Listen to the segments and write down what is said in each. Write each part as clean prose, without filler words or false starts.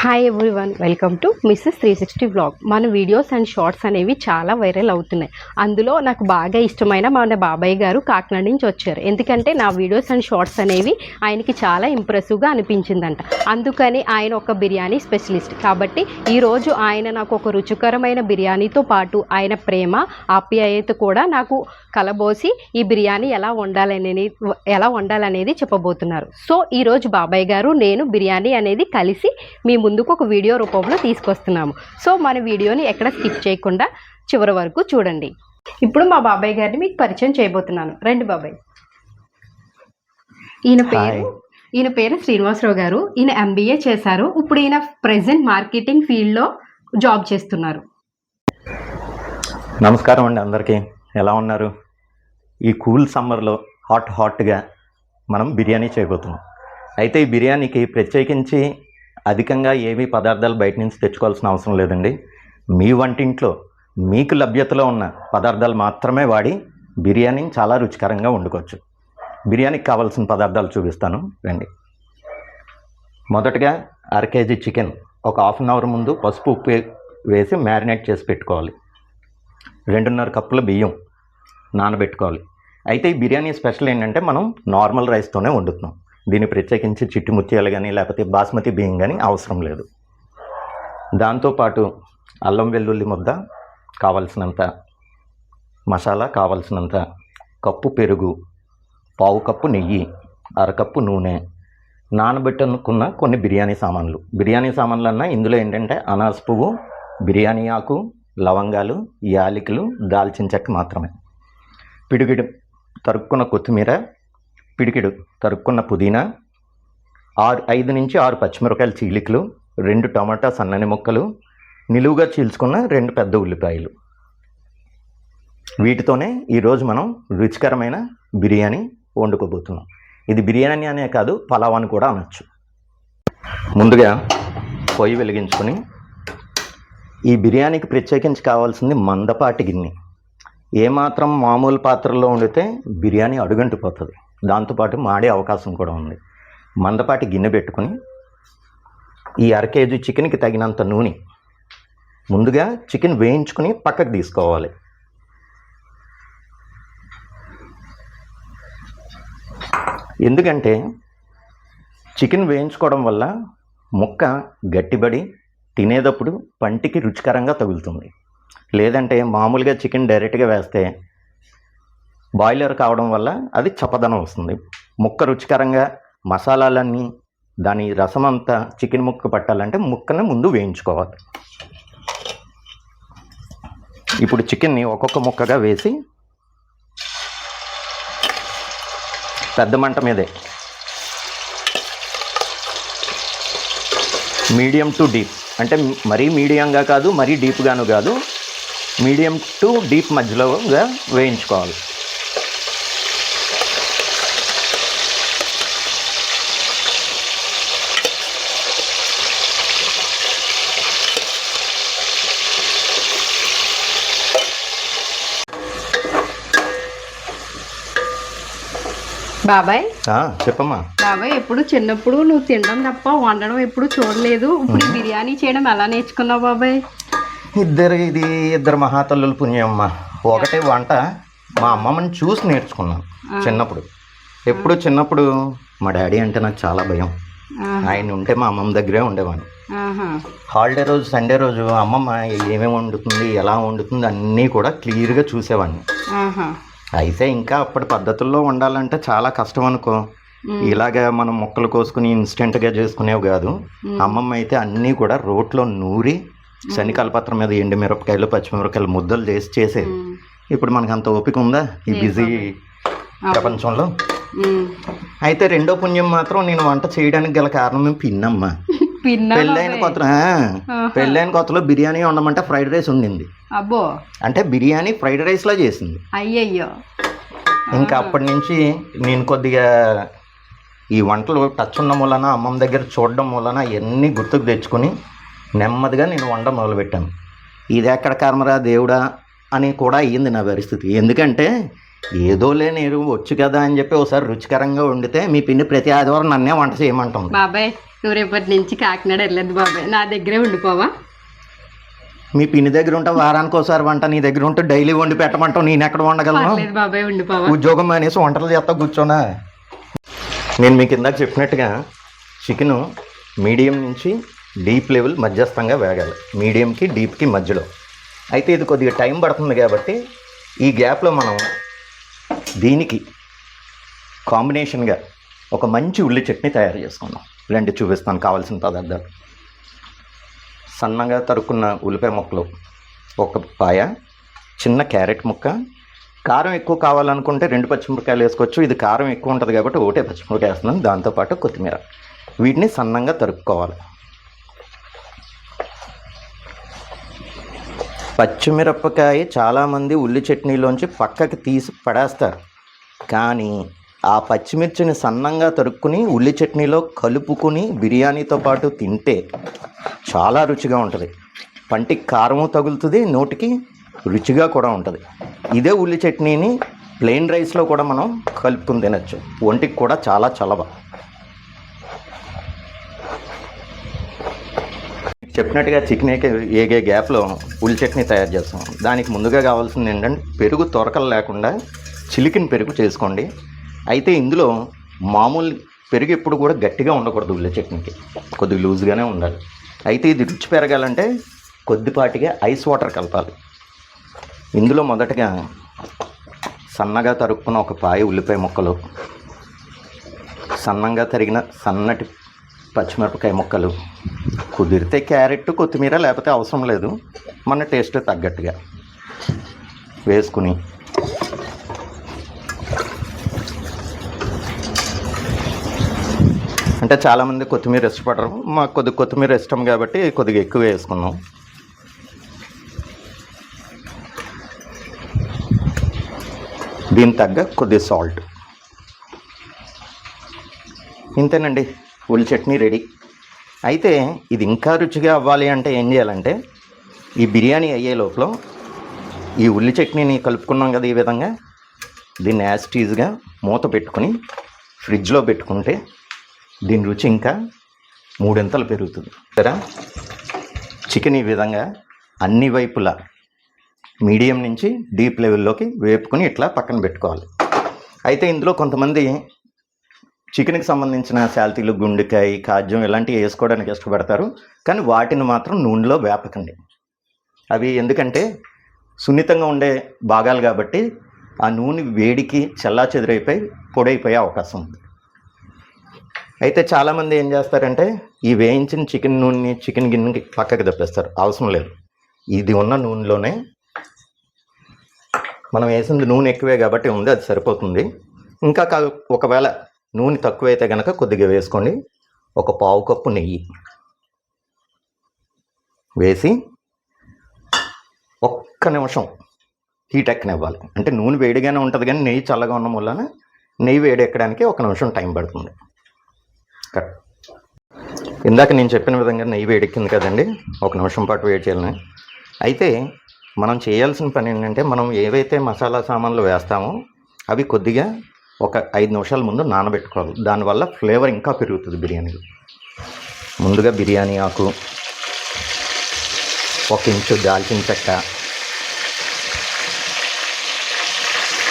Hi everyone, welcome to missus 360 vlog. మన videos and shorts అనేవి చాలా వైరల్ అవుతున్నాయి. అందులో నాకు బాగా ఇష్టమైన మన బాబాయ్ గారు కాకినాడ నుంచి వచ్చారు. ఎందుకంటే నా వీడియోస్ అండ్ షార్ట్స్ అనేవి ఆయనకి చాలా ఇంప్రెసివ్గా అనిపించిందంట. అందుకని ఆయన ఒక బిర్యానీ స్పెషలిస్ట్ కాబట్టి ఈరోజు ఆయన నాకు ఒక రుచికరమైన బిర్యానీతో పాటు ఆయన ప్రేమ ఆప్యాయత కూడా నాకు కలబోసి ఈ బిర్యానీ ఎలా వండాలనేది చెప్పబోతున్నారు. సో ఈరోజు బాబాయ్ గారు నేను బిర్యానీ అనేది కలిసి మీ ముందుకు ఒక వీడియో రూపంలో తీసుకొస్తున్నాము. సో మన వీడియోని ఎక్కడ స్కిప్ చేయకుండా చివరి వరకు చూడండి. ఇప్పుడు మా బాబాయ్ గారిని మీకు పరిచయం చేయబోతున్నాను. రండి బాబాయ్. ఈయన పేరు శ్రీనివాసరావు గారు. ఈయన MBA చేశారు. ఇప్పుడు ఈయన ప్రెసెంట్ మార్కెటింగ్ ఫీల్డ్లో జాబ్ చేస్తున్నారు. నమస్కారం అండి, అందరికీ ఎలా ఉన్నారు? ఈ కూల్ సమ్మర్లో హాట్గా మనం బిర్యానీ చేయబోతున్నాం. అయితే ఈ బిర్యానీకి ప్రత్యేకించి అధికంగా ఏమీ పదార్థాలు బయట నుంచి తెచ్చుకోవాల్సిన అవసరం లేదండి. మీ వంటింట్లో మీకు లభ్యతలో ఉన్న పదార్థాలు మాత్రమే వాడి బిర్యానీని చాలా రుచికరంగా వండుకోవచ్చు. బిర్యానీకి కావాల్సిన పదార్థాలు చూపిస్తాను రండి. మొదటగా 1/2 kg చికెన్ ఒక 1/2 అవర్ ముందు పసుపు ఉప్పు వేసి మ్యారినేట్ చేసి పెట్టుకోవాలి. 2.5 కప్పుల బియ్యం నానబెట్టుకోవాలి. అయితే ఈ బిర్యానీ స్పెషల్ ఏంటంటే మనం నార్మల్ రైస్తోనే వండుతున్నాం. దీన్ని ప్రత్యేకించి చిట్టి ముత్యాలు కానీ లేకపోతే బాస్మతి బియ్యం కానీ అవసరం లేదు. దాంతోపాటు అల్లం వెల్లుల్లి ముద్ద కావలసినంత, మసాలా కావలసినంత, కప్పు పెరుగు, 1/2 కప్పు నెయ్యి, 1/2 కప్పు నూనె, నానబెట్టుకున్న కొన్ని బిర్యానీ సామాన్లు అన్నా ఇందులో ఏంటంటే అనాస పువ్వు, బిర్యానీ ఆకు, లవంగాలు, యాలకులు, దాల్చిన చెక్క మాత్రమే, పిడికిడు తరుక్కున్న కొత్తిమీర, పిడికిడు తరుక్కున్న పుదీనా, 5 నుంచి 6 పచ్చిమిరపకాయల చీలికలు, 2 టమాటా సన్నని ముక్కలు, నిలువుగా చీల్చుకున్న 2 పెద్ద ఉల్లిపాయలు. వీటితోనే ఈరోజు మనం రుచికరమైన బిర్యానీ వండుకోబోతున్నాం. ఇది బిర్యానీ అనే కాదు, పలావ్ అని కూడా అనొచ్చు. ముందుగా పొయ్యి వెలిగించుకొని ఈ బిర్యానీకి ప్రత్యేకించి కావాల్సింది మందపాటి గిన్నె. ఏమాత్రం మామూలు పాత్రలో వండితే బిర్యానీ అడుగంటిపోతుంది, దాంతోపాటు మాడే అవకాశం కూడా ఉంది. మందపాటి గిన్నె పెట్టుకుని ఈ 1/2 kg చికెన్కి తగినంత నూనె, ముందుగా చికెన్ వేయించుకుని పక్కకు తీసుకోవాలి. ఎందుకంటే చికెన్ వేయించుకోవడం వల్ల ముక్క గట్టిబడి తినేటప్పుడు పంటికి రుచికరంగా తగులుతుంది. లేదంటే మామూలుగా చికెన్ డైరెక్ట్గా వేస్తే బాయిలర్ కావడం వల్ల అది చప్పదనం వస్తుంది. ముక్క రుచికరంగా మసాలాలన్నీ దాని రసం అంతా చికెన్ ముక్క పట్టాలంటే ముక్కని ముందు వేయించుకోవాలి. ఇప్పుడు చికెన్ని ఒక్కొక్క ముక్కగా వేసి పెద్ద మంట మీదే మీడియం టు డీప్, అంటే మరీ మీడియంగా కాదు మరీ డీప్గాను కాదు, మీడియం టు డీప్ మధ్యలోగా వేయించుకోవాలి. బాబాయ్ చెప్పమ్మా. బాబాయ్, ఎప్పుడు చిన్నప్పుడు నువ్వు తినడం తప్ప వండడం ఎప్పుడు చూడలేదు. ఇప్పుడు బిర్యానీ చేయడం ఎలా నేర్చుకున్నావు బాబాయ్? ఇద్దరు మహాతల్లుల పుణ్యమ్మ. ఒకటే వంట మా అమ్మమ్మని చూసి నేర్చుకున్నాను చిన్నప్పుడు. చిన్నప్పుడు మా డాడీ అంటే నాకు చాలా భయం. ఆయన ఉంటే మా అమ్మమ్మ దగ్గరే ఉండేవాడిని. హాలిడే రోజు, సండే రోజు అమ్మమ్మ ఏమేమి వండుతుంది, ఎలా వండుతుంది అన్నీ కూడా క్లియర్గా చూసేవాడిని. అయితే ఇంకా అప్పటి పద్ధతుల్లో వండాలంటే చాలా కష్టం అనుకో. ఇలాగా మనం ముక్కలు కోసుకుని ఇన్స్టెంట్గా చేసుకునేవి కాదు. అమ్మమ్మ అయితే అన్నీ కూడా రోట్లో నూరి శనికలపత్రం మీద ఎండుమిరపకాయలు, పచ్చిమిరపకాయలు ముద్దలు చేసేది. ఇప్పుడు మనకు అంత ఓపిక ఉందా ఈ బిజీ ప్రపంచంలో? అయితే రెండో పుణ్యం మాత్రం నేను వంట చేయడానికి గల కారణం పిన్నమ్మ. పెళ్ళైన కొత్తలో బిర్యానీ వండమంటే ఫ్రైడ్ రైస్ ఉండింది. అబ్బో, అంటే బిర్యానీ ఫ్రైడ్ రైస్ లా చేసింది. అయ్యయ్యో. ఇంకా అప్పటి నుంచి నేను కొద్దిగా ఈ వంటలు టచ్ ఉన్న మూలన, అమ్మమ్మ దగ్గర చూడడం మూలన ఎన్ని గుర్తుకు తెచ్చుకొని నెమ్మదిగా నేను వంట మొదలుపెట్టాను. ఇది ఎక్కడ కర్మరా దేవుడా అని కూడా అయ్యింది నా పరిస్థితి. ఎందుకంటే ఏదోలే నేను వచ్చు కదా అని చెప్పి ఒకసారి రుచికరంగా వండితే మీ పిన్ని ప్రతి ఆదివారం నన్నే వంట చేయమంటుంది. బాబాయ్, నువ్వు రేపటి నుంచి కాకినాడ వెళ్ళదు బాబాయ్, నా దగ్గరే ఉండిపోవా? మీ పిన్ని దగ్గర ఉంటే వారానికి ఒకసారి వంట, నీ దగ్గర ఉంటే డైలీ వండి పెట్టమంటావు, నేను ఎక్కడ వండగలను? లేదు బాబాయ్, ఉండిపోవా? ఉద్యోగం అనేసి వంటలు చేస్తా కూర్చోనా? నేను మీకు ఇందాక చెప్పినట్టుగా చికెను మీడియం నుంచి డీప్ లెవెల్ మధ్యస్థంగా వేగాలి, మీడియంకి డీప్కి మధ్యలో. అయితే ఇది కొద్దిగా టైం పడుతుంది కాబట్టి ఈ గ్యాప్లో మనం దీనికి కాంబినేషన్గా ఒక మంచి ఉల్లి చట్నీ తయారు చేసుకుందాం. ఇలాంటి చూపిస్తాను కావాల్సిన పదార్థాలు. సన్నగా తరుక్కున్న ఉల్లిపాయ ముక్కలు ఒక పాయ, చిన్న క్యారెట్ ముక్క, కారం ఎక్కువ కావాలనుకుంటే 2 పచ్చిమిరపకాయలు వేసుకోవచ్చు. ఇది కారం ఎక్కువ ఉంటుంది కాబట్టి ఒకటే పచ్చిమిరపకాయ వేస్తున్నాను. దాంతోపాటు కొత్తిమీర, వీటిని సన్నంగా తరుక్కోవాలి. పచ్చిమిరపకాయ చాలామంది ఉల్లి చట్నీలోంచి పక్కకి తీసి పడేస్తారు, కానీ ఆ పచ్చిమిర్చిని సన్నంగా తరుక్కుని ఉల్లి చట్నీలో కలుపుకుని బిర్యానీతో పాటు తింటే చాలా రుచిగా ఉంటుంది. పంటికి కారము తగులుతుంది, నోటికి రుచిగా కూడా ఉంటుంది. ఇదే ఉల్లి చట్నీని ప్లెయిన్ రైస్లో కూడా మనం కలుపుకుని తినచ్చు, ఒంటికి కూడా చాలా చలవ. చెప్పినట్టుగా చికెన్ ఏగే గ్యాప్లో ఉల్లి చట్నీ తయారు చేస్తాం. దానికి ముందుగా కావాల్సింది ఏంటంటే పెరుగు తొరకలు లేకుండా చిలికిన పెరుగు చేసుకోండి. అయితే ఇందులో మామూలు పెరుగు ఎప్పుడు కూడా గట్టిగా ఉండకూడదు, ఉల్లి చట్నీకి కొద్దిగా లూజ్గానే ఉండాలి. అయితే ఇది రుచి పెరగాలంటే కొద్దిపాటిగా ఐస్ వాటర్ కలపాలి. ఇందులో మొదటగా సన్నగా తరుక్కున్న ఒక పాయ ఉల్లిపాయ ముక్కలు, సన్నంగా తరిగిన సన్నటి పచ్చిమిరపకాయ ముక్కలు, కుదిరితే క్యారెట్ కొత్తిమీర, లేకపోతే అవసరం లేదు, మన టేస్ట్ తగ్గట్టుగా వేసుకుని అంటే చాలామంది కొత్తిమీర ఇష్టపడరు, మాకు కొద్దిగా కొత్తిమీర ఇష్టం కాబట్టి కొద్దిగా ఎక్కువ వేసుకున్నాం. దీని తగ్గ కొద్దిగా సాల్ట్. ఇంతేనండి, ఉల్లి చట్నీ రెడీ. అయితే ఇది ఇంకా రుచిగా అవ్వాలి అంటే ఏం చేయాలంటే ఈ బిర్యానీ అయ్యే లోపల ఈ ఉల్లి చట్నీని కలుపుకున్నాం కదా, ఈ విధంగా దీన్ని యాస్టీజ్గా మూత పెట్టుకుని ఫ్రిడ్జ్లో పెట్టుకుంటే దీని రుచి ఇంకా 3 పెరుగుతుంది. సరే, చికెన్ ఈ విధంగా అన్ని వైపులా మీడియం నుంచి డీప్ లెవెల్లోకి వేపుకొని ఇట్లా పక్కన పెట్టుకోవాలి. అయితే ఇందులో కొంతమంది చికెన్కి సంబంధించిన శాల్తీలు, గుండెకాయ, కాజ్యం ఇలాంటివి వేసుకోవడానికి ఇష్టపడతారు, కానీ వాటిని మాత్రం నూనెలో వేపకండి. అవి ఎందుకంటే సున్నితంగా ఉండే భాగాలు కాబట్టి ఆ నూనె వేడికి చల్లా చెదురైపోయి పొడైపోయే అవకాశం ఉంది. అయితే చాలామంది ఏం చేస్తారంటే ఈ వేయించిన చికెన్ నూనెని చికెన్ గిన్నెకి పక్కకి తప్పేస్తారు. అవసరం లేదు, ఇది ఉన్న నూనెలోనే మనం వేసింది నూనె ఎక్కువే కాబట్టి ఉంది, అది సరిపోతుంది. ఇంకా ఒకవేళ నూనె తక్కువైతే కనుక కొద్దిగా వేసుకోండి. ఒక పావు కప్పు నెయ్యి వేసి ఒక్క నిమిషం హీట్ ఎక్కనివ్వాలి. అంటే నూనె వేడిగానే ఉంటుంది కానీ నెయ్యి చల్లగా ఉన్న వలన నెయ్యి వేడి ఎక్కడానికి 1 నిమిషం టైం పడుతుంది. ఇందాక నేను చెప్పిన విధంగా నెయ్యి వేడెక్కింది కదండి, 1 నిమిషం పాటు వేడి చేయాలని. అయితే మనం చేయాల్సిన పని ఏంటంటే మనం ఏవైతే మసాలా సామాన్లు వేస్తామో అవి కొద్దిగా ఒక 5 నిమిషాల ముందు నానబెట్టుకోవాలి. దానివల్ల ఫ్లేవర్ ఇంకా పెరుగుతుంది బిర్యానీలో. ముందుగా బిర్యానీ ఆకు, 1 ఇంచు దాల్చిన చెక్క,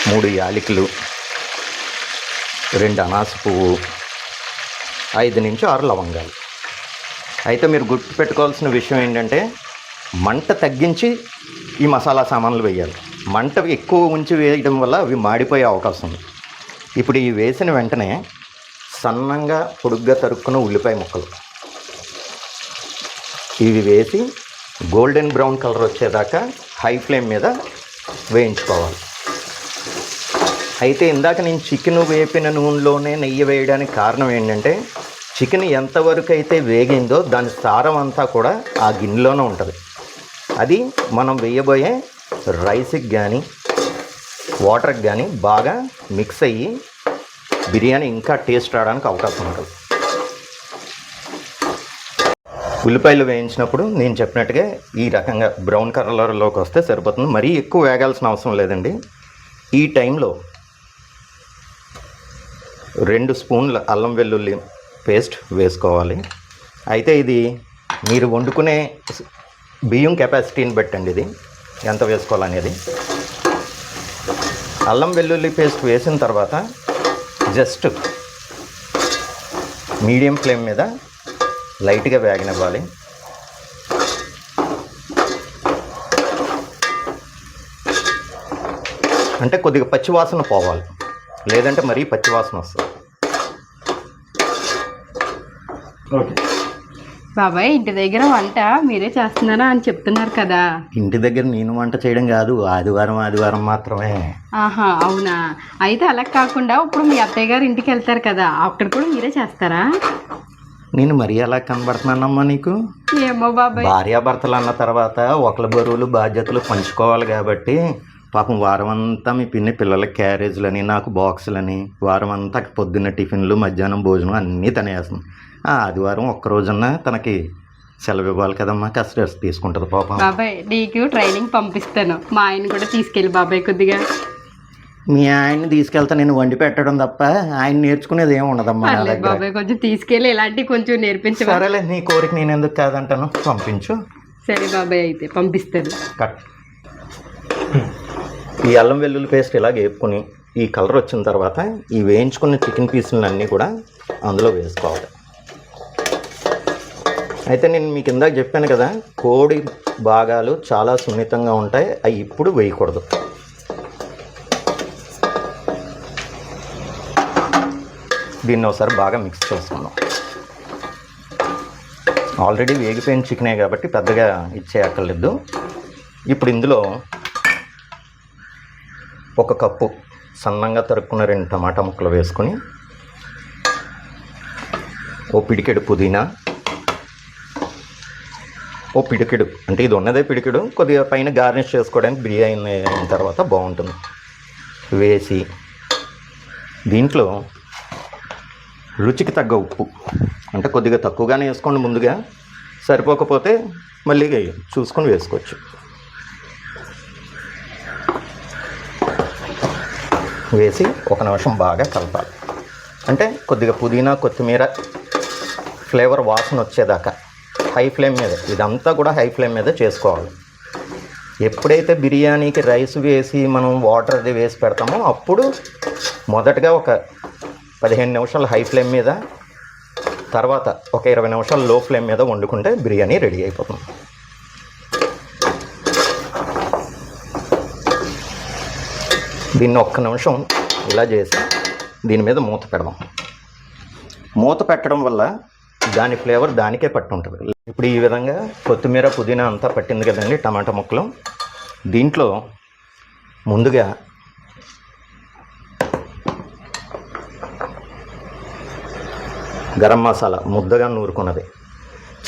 3 యాలకులు, 2 అనాస పువ్వు, 5 నుంచి 6 లవంగాలు. అయితే మీరు గుర్తుపెట్టుకోవాల్సిన విషయం ఏంటంటే మంట తగ్గించి ఈ మసాలా సామాన్లు వేయాలి. మంట ఎక్కువ ఉంచి వేయడం వల్ల అవి మాడిపోయే అవకాశం ఉంది. ఇప్పుడు ఈ వేసిన వెంటనే సన్నంగా పొడుగ్గా తరుక్కున్న ఉల్లిపాయ ముక్కలు ఇవి వేసి గోల్డెన్ బ్రౌన్ కలర్ వచ్చేదాకా హై ఫ్లేమ్ మీద వేయించుకోవాలి. అయితే ఇందాక నేను చికెన్ వేపిన నూనెలోనే నెయ్యి వేయడానికి కారణం ఏంటంటే చికెన్ ఎంతవరకు అయితే వేగిందో దాని సారం అంతా కూడా ఆ గిన్నెలోనే ఉంటుంది. అది మనం వేయబోయే రైస్కి కానీ వాటర్కి కానీ బాగా మిక్స్ అయ్యి బిర్యానీ ఇంకా టేస్ట్ రావడానికి అవకాశం ఉంటుంది. ఉల్లిపాయలు వేయించినప్పుడు నేను చెప్పినట్టుగా ఈ రకంగా బ్రౌన్ కలర్లోకి వస్తే సరిపోతుంది. మరీ ఎక్కువ వేగాల్సిన అవసరం లేదండి. ఈ టైంలో 2 స్పూన్ల అల్లం వెల్లుల్లి పేస్ట్ వేసుకోవాలి. అయితే ఇది మీరు వండుకునే బియ్యం కెపాసిటీని బట్టండి ఇది ఎంత వేసుకోవాలనేది. అల్లం వెల్లుల్లి పేస్ట్ వేసిన తర్వాత జస్ట్ మీడియం ఫ్లేమ్ మీద లైట్గా వేగనివ్వాలి. అంటే కొద్దిగా పచ్చివాసన పోవాలి, లేదంటే మరీ పచ్చివాసన వస్తుంది. ఓకే బాబాయ్ ఇంటి దగ్గర వంట మీరే చేస్తున్నారా అని చెప్తున్నారు కదా. ఇంటి దగ్గర నేను వంట చేయడం కాదు, ఆదివారం మాత్రమే. ఆహా అవునా, అయితే అలా కాకుండా ఇప్పుడు మీ అత్తయ్య గారు ఇంటికి వెళ్తారు కదా, అక్కడ కూడా మీరే చేస్తారా? నేను మరీ అలా కనబడుతున్నానమ్మా నీకు? ఏమో బాబాయ్, భార్యాభర్తలు అన్న తర్వాత ఒకళ్ళ బరువులు బాధ్యతలు పంచుకోవాలి కాబట్టి పాపం వారం అంతా మీ పిన్ని పిల్లలకి క్యారేజ్లని నాకు బాక్సులని వారం అంతా పొద్దున్న టిఫిన్లు మధ్యాహ్నం భోజనం అన్నీ తనే వేస్తుంది. ఆదివారం ఒక్కరోజన్నా తనకి సెలవు ఇవ్వాలి కదమ్మా, కాస్త రెస్ట్ తీసుకుంటుంది పాపం. బాబాయ్ నీకు ట్రైనింగ్ పంపిస్తాను, మా ఆయన కూడా తీసుకెళ్ళి బాబాయ్ కొద్దిగా. మీ ఆయన్ని తీసుకెళ్తా, నేను వండి పెట్టడం తప్ప ఆయన నేర్చుకునేది ఏమి ఉండదమ్మా నా పర్లేదు దగ్గర. బాబాయ్ కొంచెం తీసుకెళ్ళి ఇలాంటివి కొంచెం నేర్పించవా? సరేలే, నీ కోరిక నేను ఎందుకు కాదంటాను, పంపించు. సరే బాబాయ్ అయితే పంపిస్తాను. కట్. ఈ అల్లం వెల్లుల్లి పేస్ట్ ఇలా వేపుకొని ఈ కలర్ వచ్చిన తర్వాత ఈ వేయించుకున్న చికెన్ పీసులన్నీ కూడా అందులో వేసుకోవాలి. అయితే నేను మీకు ఇందాక చెప్పాను కదా, కోడి భాగాలు చాలా సున్నితంగా ఉంటాయి, అవి ఇప్పుడు వేయకూడదు. దీన్ని ఒకసారి బాగా మిక్స్ చేసుకుందాం. ఆల్రెడీ వేగిపోయిన చికెనే కాబట్టి పెద్దగా ఇచ్చేయక్కర్లేదు. ఇప్పుడు ఇందులో 1 కప్పు సన్నంగా తరుక్కున్న 2 టమాటా ముక్కలు వేసుకొని, ఓ పిడికెడు పుదీనా, ఓ పిడికెడు అంటే ఇది ఉన్నదే పిడికెడు, కొద్దిగా పైన గార్నిష్ చేసుకోవడానికి బిర్యానీ అయిన తర్వాత బాగుంటుంది వేసి, దీంట్లో రుచికి తగ్గ ఉప్పు అంటే కొద్దిగా తక్కువగానే వేసుకోండి, ముందుగా సరిపోకపోతే మళ్ళీ చూసుకొని వేసుకోవచ్చు. వేసి 1 నిమిషం బాగా కలపాలి. అంటే కొద్దిగా పుదీనా కొత్తిమీర ఫ్లేవర్ వాసన వచ్చేదాకా హై ఫ్లేమ్ మీద, ఇదంతా కూడా హై ఫ్లేమ్ మీద చేసుకోవాలి. ఎప్పుడైతే బిర్యానీకి రైస్ వేసి మనం వాటర్ అది వేసి పెడతామో అప్పుడు మొదటగా ఒక 15 నిమిషాలు హై ఫ్లేమ్ మీద, తర్వాత ఒక 20 నిమిషాలు లో ఫ్లేమ్ మీద వండుకుంటే బిర్యానీ రెడీ అయిపోతుంది. దీన్ని 1 నిమిషం ఇలా చేసి దీని మీద మూత పెడదాం. మూత పెట్టడం వల్ల దాని ఫ్లేవర్ దానికే పట్టి ఉంటుంది. ఇప్పుడు ఈ విధంగా కొత్తిమీర పుదీనా అంతా పట్టింది కదండి టమాటా ముక్కలు. దీంట్లో ముందుగా గరం మసాలా ముద్దగా నూరుకున్నది.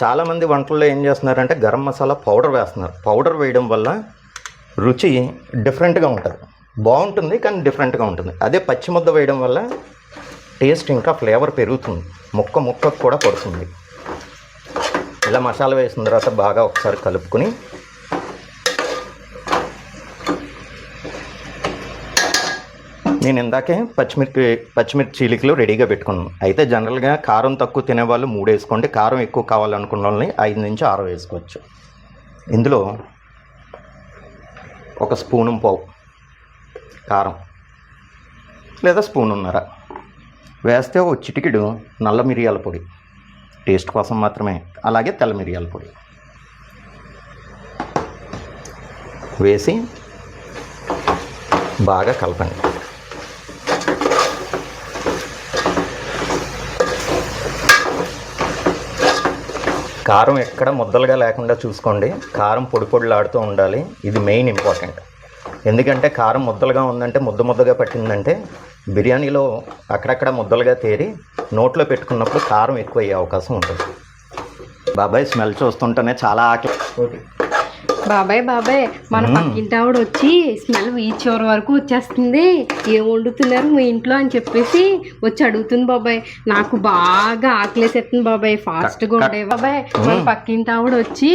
చాలామంది వంటల్లో ఏం చేస్తున్నారంటే గరం మసాలా పౌడర్ వేస్తున్నారు. పౌడర్ వేయడం వల్ల రుచి డిఫరెంట్గా ఉంటుంది, బాగుంటుంది కానీ డిఫరెంట్గా ఉంటుంది. అదే పచ్చి ముద్ద వేయడం వల్ల టేస్ట్ ఇంకా ఫ్లేవర్ పెరుగుతుంది, ముక్కకు కూడా పడుతుంది. ఇలా మసాలా వేసిన తర్వాత బాగా ఒకసారి కలుపుకొని నేను ఇందాకే పచ్చిమిర్చి చీలికలు రెడీగా పెట్టుకున్నాను. అయితే జనరల్గా కారం తక్కువ తినేవాళ్ళు 3 వేసుకోండి, కారం ఎక్కువ కావాలనుకున్న వాళ్ళని 5 నుంచి 6 వేసుకోవచ్చు. ఇందులో 1 స్పూను పావు కారం లేదా స్పూనున్నర వేస్తే ఓ చిటికెడు నల్ల మిరియాల పొడి టేస్ట్ కోసం మాత్రమే, అలాగే తెల్ల మిరియాల పొడి వేసి బాగా కలపండి. కారం ఎక్కడ ముద్దలుగా లేకుండా చూసుకోండి, కారం పొడి పొడిలాడుతూ ఉండాలి. ఇది మెయిన్ ఇంపార్టెంట్. ఎందుకంటే కారం ముద్దలుగా ఉందంటే ముద్దగా పట్టిందంటే బిర్యానీలో అక్కడక్కడ ముద్దలుగా తేరి నోట్లో పెట్టుకున్నప్పుడు కారం ఎక్కువ అయ్యే అవకాశం ఉంటుంది. బాబాయ్ స్మెల్ చూస్తుంటేనే చాలా ఆకలి. ఓకే బాబాయ్ మన పక్కింటి ఆవిడ వచ్చి స్మెల్ ఈ చివరి వరకు వచ్చేస్తుంది, ఏం వండుతున్నారు మీ ఇంట్లో అని చెప్పేసి వచ్చి అడుగుతుంది బాబాయ్. నాకు బాగా ఆకలేసేస్తుంది బాబాయ్, ఫాస్ట్గా ఉండే బాబాయ్. మన పక్కింటి ఆవిడ వచ్చి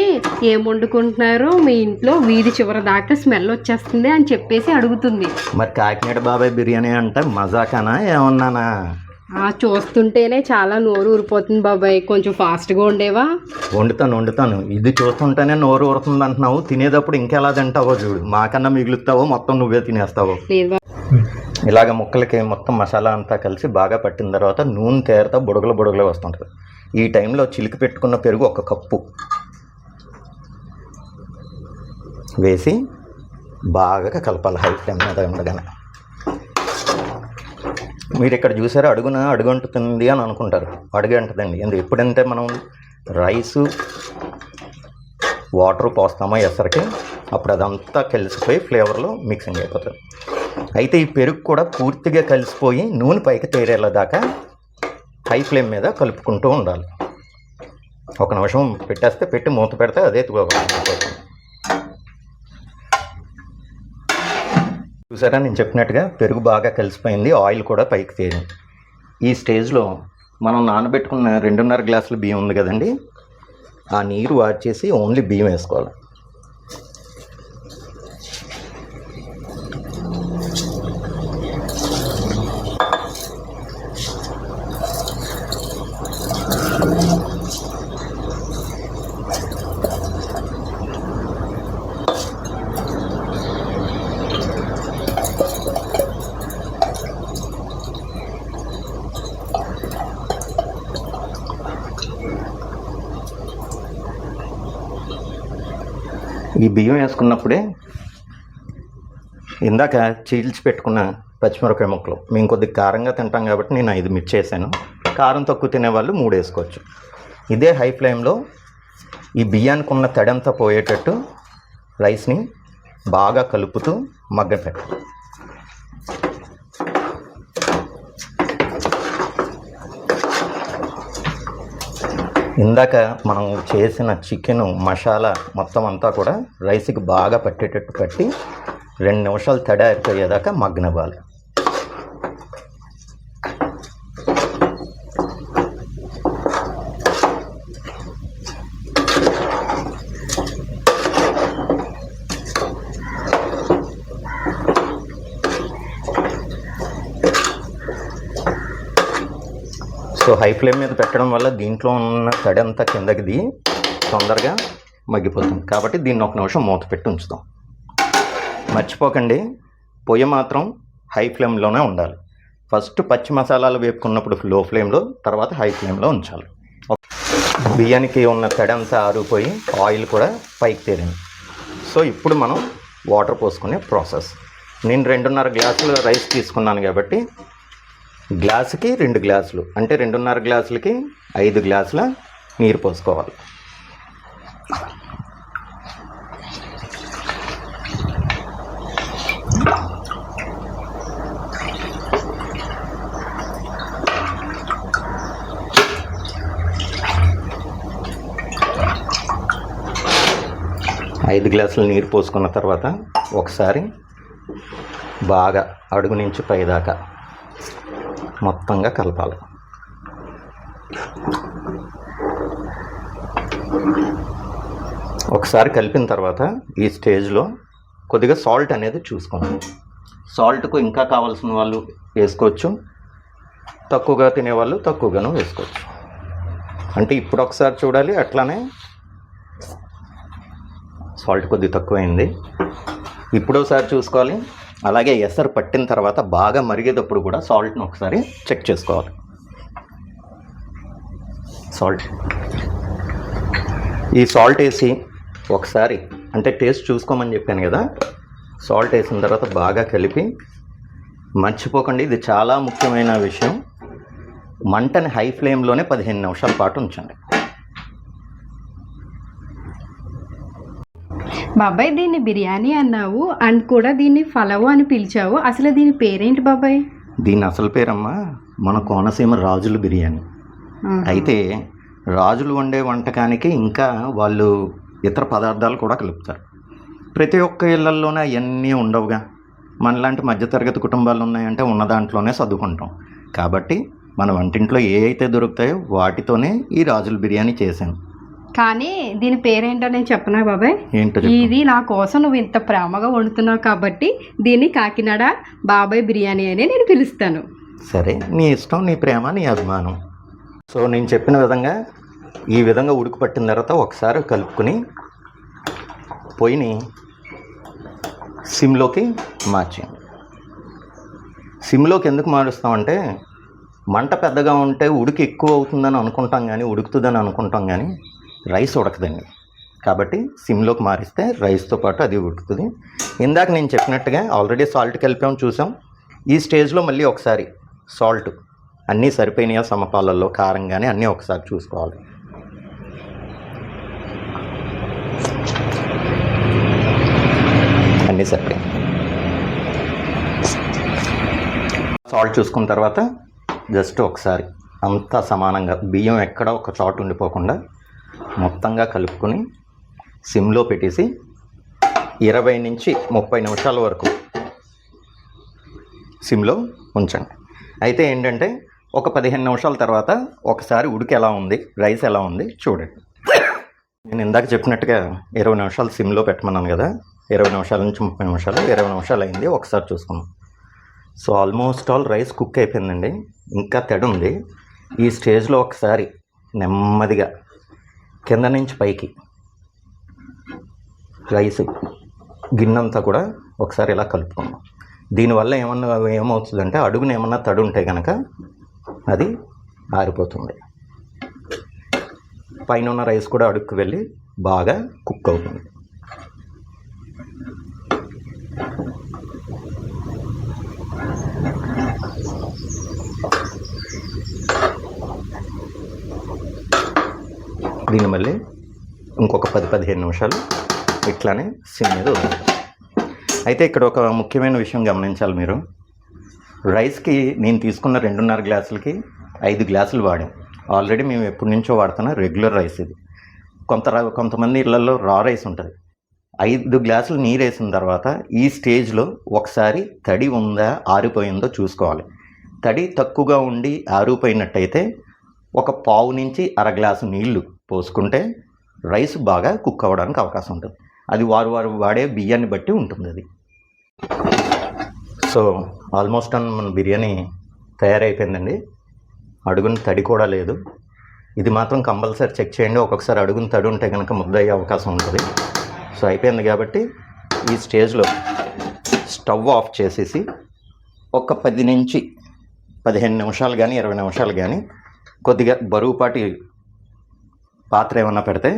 ఏం వండుకుంటున్నారు మీ ఇంట్లో, వీధి చివరి దాకా స్మెల్ వచ్చేస్తుంది అని చెప్పేసి అడుగుతుంది. మరి కాకినాడ బాబాయ్ బిర్యానీ అంటే మజాకానా ఏమన్నానా? చూస్తుంటేనే చాలా నోరు ఊరిపోతుంది బాబాయ్, కొంచెం ఫాస్ట్గా ఉండేవా? వండుతాను. ఇది చూస్తుంటేనే నోరు ఊరుతుంది అంటున్నావు, తినేటప్పుడు ఇంకెలా తింటావో చూడు. మాకన్నా మిగులుతావో మొత్తం నువ్వే తినేస్తావో. లేదు బాబాయ్. ఇలాగ ముక్కలకి మొత్తం మసాలా అంతా కలిసి బాగా పట్టిన తర్వాత నూనె తేరుతా బుడగలు వస్తుంటుంది. ఈ టైంలో చిలికి పెట్టుకున్న పెరుగు 1 కప్పు వేసి బాగా కలపాలి హై ఫ్లేమ్ మీద ఉండగానే. మీరు ఇక్కడ చూసారా అడుగంటుతుంది అని అనుకుంటారు. అడుగంటదండి. ఎప్పుడంటే మనం రైసు వాటర్ పోస్తామో ఎసరికి అప్పుడు అదంతా కలిసిపోయి ఫ్లేవర్లో మిక్సింగ్ అయిపోతుంది. అయితే ఈ పెరుగు కూడా పూర్తిగా కలిసిపోయి నూనె పైకి తేరేలా దాకా హై ఫ్లేమ్ మీద కలుపుకుంటూ ఉండాలి. 1 నిమిషం పెట్టి మూత పెడితే అదే చూసారా, నేను చెప్పినట్టుగా పెరుగు బాగా కలిసిపోయింది, ఆయిల్ కూడా పైకి తేరింది. ఈ స్టేజ్లో మనం నానబెట్టుకున్న 2.5 గ్లాసుల బియ్యం ఉంది కదండి, ఆ నీరు వార్చేసి ఓన్లీ బియ్యం వేసుకోవాలి. ఈ బియ్యం వేసుకున్నప్పుడే ఇందాక చీల్చి పెట్టుకున్న పచ్చిమిరపకాయ ముక్కలు, మేము కొద్దిగా కారంగా తింటాం కాబట్టి నేను 5 మిర్చి వేసాను. కారం తక్కువ తినేవాళ్ళు 3 వేసుకోవచ్చు. ఇదే హై ఫ్లేమ్లో ఈ బియ్యానికి ఉన్న తడంతా పోయేటట్టు రైస్ని బాగా కలుపుతూ మగ్గపెట్టాలి. ఇందాక మనం చేసిన చికెన్ మసాలా మొత్తం అంతా కూడా రైస్కి బాగా పట్టేటట్టు పట్టి 2 నిమిషాలు తడి ఆరిపోయేదాకా మగ్గనివ్వాలి. సో హై ఫ్లేమ్ మీద పెట్టడం వల్ల దీంట్లో ఉన్న తడి అంతా కిందకి దిగి తొందరగా మగ్గిపోతుంది. కాబట్టి దీన్ని 1 నిమిషం మూత పెట్టి ఉంచుతాం. మర్చిపోకండి, పొయ్యి మాత్రం హై ఫ్లేమ్లోనే ఉండాలి. ఫస్ట్ పచ్చి మసాలాలు వేపుకున్నప్పుడు లో ఫ్లేమ్లో, తర్వాత హై ఫ్లేమ్లో ఉంచాలి. బియ్యానికి ఉన్న తడి అంతా ఆరిపోయి ఆయిల్ కూడా పైకి తేరింది. సో ఇప్పుడు మనం వాటర్ పోసుకునే ప్రాసెస్. నేను 2.5 గ్లాసులు రైస్ తీసుకున్నాను కాబట్టి గ్లాసుకి 2 గ్లాసులు అంటే 2.5 గ్లాసులకి 5 గ్లాసుల నీరు పోసుకోవాలి. ఐదు గ్లాసుల నీరు పోసుకున్న తర్వాత ఒకసారి బాగా అడుగు నుంచి పైదాకా మొత్తంగా కలపాలి. ఒకసారి కలిపిన తర్వాత ఈ స్టేజ్లో కొద్దిగా సాల్ట్ అనేది చూసుకోండి. సాల్ట్కు ఇంకా కావాల్సిన వాళ్ళు వేసుకోవచ్చు, తక్కువగా తినేవాళ్ళు తక్కువగాను వేసుకోవచ్చు. అంటే ఇప్పుడు ఒకసారి చూడాలి, అట్లానే సాల్ట్ కొద్దిగా తక్కువైంది ఇప్పుడు ఒకసారి చూసుకోవాలి. అలాగే ఎసరు పట్టిన తర్వాత బాగా మరిగేటప్పుడు కూడా సాల్ట్ని ఒకసారి చెక్ చేసుకోవాలి. ఈ సాల్ట్ వేసి ఒకసారి అంటే టేస్ట్ చూసుకోమని చెప్పాను కదా, సాల్ట్ వేసిన తర్వాత బాగా కలిపి మర్చిపోకండి, ఇది చాలా ముఖ్యమైన విషయం, మంటని హై ఫ్లేమ్లోనే 15 నిమిషాల పాటు ఉంచండి. బాబాయ్ దీన్ని బిర్యానీ అన్నావు అండ్ కూడా దీన్ని ఫలవు అని పిలిచావు, అసలు దీని పేరేంటి బాబాయ్? దీని అసలు పేరమ్మా మన కోనసీమ రాజుల బిర్యానీ. అయితే రాజులు వండే వంటకానికి ఇంకా వాళ్ళు ఇతర పదార్థాలు కూడా కలుపుతారు. ప్రతి ఒక్క ఇళ్లల్లోనే అవన్నీ ఉండవుగా, మనలాంటి మధ్యతరగతి కుటుంబాలు ఉన్నాయంటే ఉన్న దాంట్లోనే చదువుకుంటాం. కాబట్టి మన వంటింట్లో ఏ అయితే దొరుకుతాయో వాటితోనే ఈ రాజుల బిర్యానీ చేశాను. కానీ దీని పేరేంటో నేను చెప్పనా బాబాయ్? ఏంటో? ఇది నా కోసం నువ్వు ఇంత ప్రేమగా వండుతున్నావు కాబట్టి దీన్ని కాకినాడ బాబాయ్ బిర్యానీ అని నేను పిలుస్తాను. సరే, నీ ఇష్టం, నీ ప్రేమ, నీ అభిమానం. సో నేను చెప్పిన విధంగా ఈ విధంగా ఉడుకు పట్టిన తర్వాత ఒకసారి కలుపుకొని పొయ్యిని సిమ్లోకి మార్చేయండి. సిమ్లోకి ఎందుకు మారుస్తామంటే మంట పెద్దగా ఉంటే ఉడికి ఎక్కువ అవుతుందని అనుకుంటాం కానీ ఉడుకుతుందని అనుకుంటాం కానీ రైస్ ఉడకదండి. కాబట్టి సిమ్లోకి మారిస్తే రైస్తో పాటు అది ఉడుకుతుంది. ఇందాక నేను చెప్పినట్టుగా ఆల్రెడీ సాల్ట్ కలిపాం చూసాం. ఈ స్టేజ్లో మళ్ళీ ఒకసారి సాల్ట్ అన్నీ సరిపోయినాయా సమపాలల్లో, కారం కానీ అన్నీ ఒకసారి చూసుకోవాలి. అన్నీ సరిపోయి సాల్ట్ చూసుకున్న తర్వాత జస్ట్ ఒకసారి అంతా సమానంగా బియ్యం ఎక్కడ ఒక చోటు ఉండిపోకుండా మొత్తంగా కలుపుకొని సిమ్లో పెట్టేసి 20 నుంచి 30 నిమిషాల వరకు సిమ్లో ఉంచండి. అయితే ఏంటంటే ఒక 15 నిమిషాల తర్వాత ఒకసారి ఉడికి ఎలా ఉంది, రైస్ ఎలా ఉంది చూడండి. నేను ఇందాక చెప్పినట్టుగా 20 నిమిషాలు సిమ్లో పెట్టమన్నాను కదా, 20 నిమిషాల నుంచి 30 నిమిషాలు, 20 నిమిషాలు అయింది. ఒకసారి చూసుకున్నాం. So almost all rice cook అయిపోయిందండి. ఇంకా తడి ఉంది. ఈ స్టేజ్లో ఒకసారి నెమ్మదిగా కింద నుంచి పైకి రైస్ గిన్నెంతా కూడా ఒకసారి ఇలా కలుపుకున్నాం. దీనివల్ల ఏమవుతుందంటే అడుగున ఏమన్నా తడి ఉంటే కనుక అది ఆరిపోతుంది. పైన ఉన్న రైస్ కూడా అడుగుకు వెళ్ళి బాగా కుక్ అవుతుంది. దీన్ని మళ్ళీ ఇంకొక 10-15 నిమిషాలు ఇట్లానే సిమ్ మీద ఉంది. అయితే ఇక్కడ ఒక ముఖ్యమైన విషయం గమనించాలి మీరు. రైస్కి నేను తీసుకున్న 2.5 గ్లాసులకి 5 గ్లాసులు వాడాం. ఆల్రెడీ మేము ఎప్పటి నుంచో వాడుతున్న రెగ్యులర్ రైస్ ఇది. కొంతమంది ఇళ్లలో రా రైస్ ఉంటుంది. 5 గ్లాసులు నీరు వేసిన తర్వాత ఈ స్టేజ్లో ఒకసారి తడి ఉందా ఆరిపోయిందో చూసుకోవాలి. తడి తక్కువగా ఉండి ఆరిపోయినట్టయితే ఒక పావు నుంచి 1/2 గ్లాసు నీళ్లు పోసుకుంటే రైస్ బాగా కుక్ అవ్వడానికి అవకాశం ఉంటుంది. అది వారు వాడే బియ్యాన్ని బట్టి ఉంటుంది అది. సో ఆల్మోస్ట్ మన బిర్యానీ తయారైపోయిందండి. అడుగున తడి కూడా లేదు. ఇది మాత్రం కంపల్సరీ చెక్ చేయండి. ఒక్కొక్కసారి అడుగున తడి ఉంటే కనుక ముద్ద అయ్యే అవకాశం ఉంటుంది. సో అయిపోయింది కాబట్టి ఈ స్టేజ్లో స్టవ్ ఆఫ్ చేసేసి ఒక 10 నుంచి 15 నిమిషాలు కానీ 20 నిమిషాలు కానీ కొద్దిగా బరువుపాటి పాత్ర ఏమన్నా పెడితే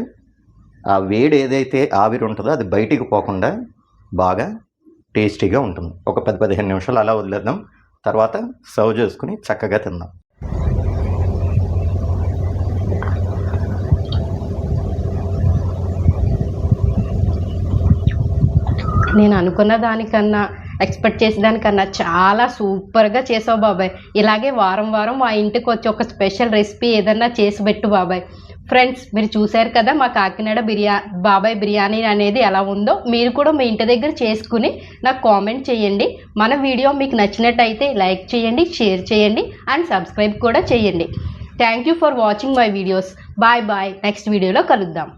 ఆ వేడి ఏదైతే ఆవిరి ఉంటుందో అది బయటికి పోకుండా బాగా టేస్టీగా ఉంటుంది. ఒక 10-15 నిమిషాలు అలా వదిలేద్దాం. తర్వాత సర్వ్ చేసుకుని చక్కగా తిందాం. నేను అనుకున్న దానికన్నా ఎక్స్పెక్ట్ చేసే దానికన్నా చాలా సూపర్గా చేసావు బాబాయ్. ఇలాగే వారం వారం మా ఇంటికి వచ్చి ఒక స్పెషల్ రెసిపీ ఏదన్నా చేసి పెట్టు బాబాయ్. ఫ్రెండ్స్, మీరు చూశారు కదా మా కాకినాడ బాబాయ్ బిర్యానీ అనేది ఎలా ఉందో. మీరు కూడా మీ ఇంటి దగ్గర చేసుకుని నాకు కామెంట్ చేయండి. మన వీడియో మీకు నచ్చినట్టయితే లైక్ చేయండి, షేర్ చేయండి అండ్ సబ్స్క్రైబ్ కూడా చేయండి. Thank you for watching my videos. Bye bye. Next వీడియోలో కలుద్దాం.